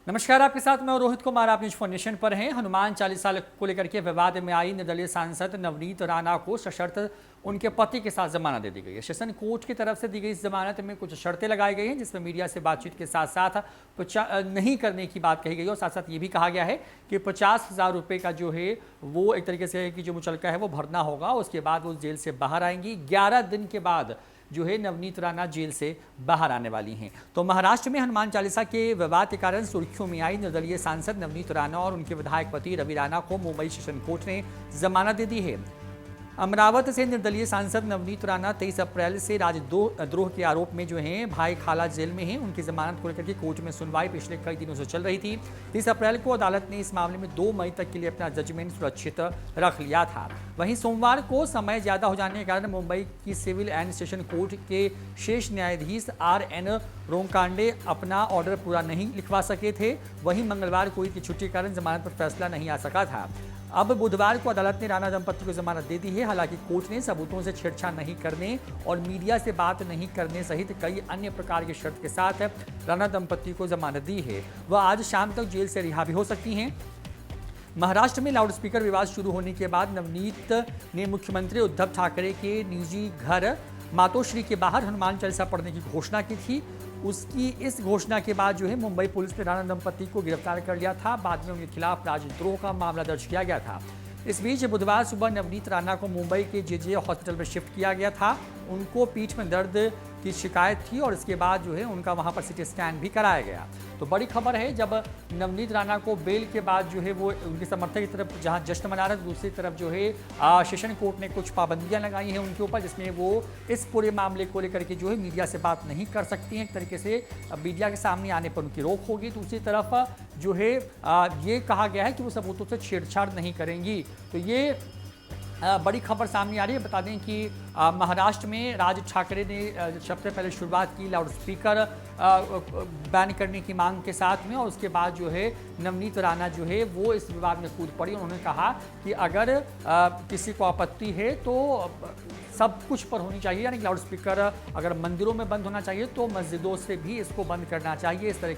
नमस्कार, आपके साथ मैं रोहित कुमार। आप न्यूज फॉर पर हैं। हनुमान चालीसा को लेकर के विवाद में आई निर्दलीय सांसद नवनीत राणा को सशर्त उनके पति के साथ जमानत दे दी गई है। सेशन कोर्ट की तरफ से दी गई इस जमानत में कुछ शर्तें लगाई गई हैं, जिसमें मीडिया से बातचीत के साथ साथ नहीं करने की बात कही गई और साथ साथ ये भी कहा गया है कि 50,000 रुपये का जो है वो एक तरीके से कि जो मुचलका है वो भरना होगा। उसके बाद वो जेल से बाहर आएंगी। 11 दिन के बाद जो है नवनीत राणा जेल से बाहर आने वाली हैं। तो महाराष्ट्र में हनुमान चालीसा के विवाद के कारण सुर्खियों में आई निर्दलीय सांसद नवनीत राणा और उनके विधायक पति रवि राणा को मुंबई सेशन कोर्ट ने जमानत दे दी है। अमरावती से निर्दलीय सांसद नवनीत राणा 23 अप्रैल से राजद्रोह के आरोप में जो हैं भाई खाला जेल में हैं। उनकी जमानत को लेकर के कोर्ट में सुनवाई पिछले कई दिनों से चल रही थी। 30 अप्रैल को अदालत ने इस मामले में 2 मई तक के लिए अपना जजमेंट सुरक्षित रख लिया था। वहीं सोमवार को समय ज्यादा हो जाने के कारण मुंबई की सिविल एंड सेशन कोर्ट के शेष न्यायाधीश RN रोंकांडे अपना ऑर्डर पूरा नहीं लिखवा सके थे। वहीं मंगलवार को ईद की छुट्टी के कारण जमानत पर फैसला नहीं आ सका था। अब बुधवार को अदालत ने राणा दंपति को जमानत दे दी है। हालांकि कोर्ट ने सबूतों से छेड़छाड़ नहीं करने और मीडिया से बात नहीं करने सहित कई अन्य प्रकार की शर्त के साथ राणा दंपति को जमानत दी है। वह आज शाम तक जेल से रिहा भी हो सकती हैं। महाराष्ट्र में लाउडस्पीकर विवाद शुरू होने के बाद नवनीत ने मुख्यमंत्री उद्धव ठाकरे के निजी घर मातोश्री के बाहर हनुमान चालीसा पढ़ने की घोषणा की थी। उसकी इस घोषणा के बाद जो है मुंबई पुलिस ने राणा दंपति को गिरफ्तार कर लिया था। बाद में उनके खिलाफ राजद्रोह का मामला दर्ज किया गया था। इस बीच बुधवार सुबह नवनीत राणा को मुंबई के JJ हॉस्पिटल में शिफ्ट किया गया था। उनको पीठ में दर्द की शिकायत थी और इसके बाद जो है उनका वहां पर CT स्कैन भी कराया गया। तो बड़ी खबर है, जब नवनीत राणा को बेल के बाद जो है वो उनके समर्थक की तरफ जहां जश्न मना रहे, दूसरी तरफ जो है सेशन कोर्ट ने कुछ पाबंदियां लगाई हैं उनके ऊपर, जिसमें वो इस पूरे मामले को लेकर के जो है मीडिया से बात नहीं कर सकती हैं। एक तरीके से मीडिया के सामने आने पर उनकी रोक होगी। दूसरी तरफ जो है ये कहा गया है कि वो सबूतों से छेड़छाड़ नहीं करेंगी। तो ये बड़ी खबर सामने आ रही है। बता दें कि महाराष्ट्र में राज ठाकरे ने सबसे पहले शुरुआत की लाउडस्पीकर बैन करने की मांग के साथ में, और उसके बाद जो है नवनीत राणा जो है वो इस विवाद में कूद पड़ी। उन्होंने कहा कि अगर किसी को आपत्ति है तो सब कुछ पर होनी चाहिए, यानी लाउडस्पीकर अगर मंदिरों में बंद होना चाहिए तो मस्जिदों से भी इसको बंद करना चाहिए। इस तरह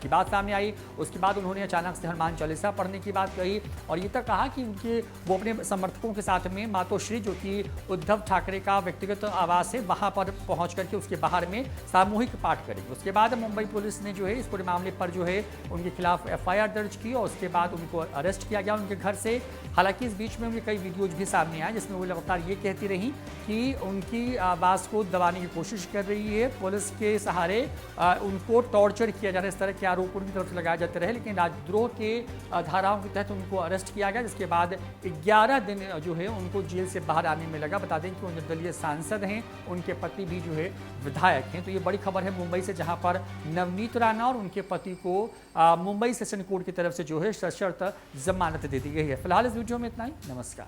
की बात सामने आई। उसके बाद उन्होंने अचानक से हनुमान चालीसा पढ़ने की बात कही और ये तक कहा कि वो अपने समर्थकों के साथ में मातोश्री, जो कि उद्धव ठाकरे का व्यक्तिगत आवास है, वहां पर पहुंच करके उसके बाहर में सामूहिक पाठ करेंगे। उसके बाद मुंबई पुलिस ने जो है इस पूरे मामले पर जो है उनके खिलाफ FIR दर्ज की और उसके बाद उनको अरेस्ट किया गया उनके घर से। हालांकि इस बीच में उनके कई वीडियोज भी सामने आए जिसमें वो लगातार ये कहती रही कि उनकी आवाज़ को दबाने की कोशिश कर रही है, पुलिस के सहारे उनको टॉर्चर किया जा रहा है, इस तरह के आरोप उनकी तरफ से लगाए जाते रहे। लेकिन राजद्रोह के धाराओं के तहत उनको अरेस्ट किया गया, जिसके बाद 11 दिन जो है उनको जेल से बाहर आने में लगा। बता दें कि वो निर्दलीय सांसद हैं, उनके पति भी जो है विधायक हैं। तो ये बड़ी खबर है मुंबई से, जहां पर नवनीत राणा और उनके पति को मुंबई सेशन कोर्ट की तरफ से जो है सशर्त जमानत दे दी गई है। फिलहाल इस वीडियो में इतना ही। नमस्कार।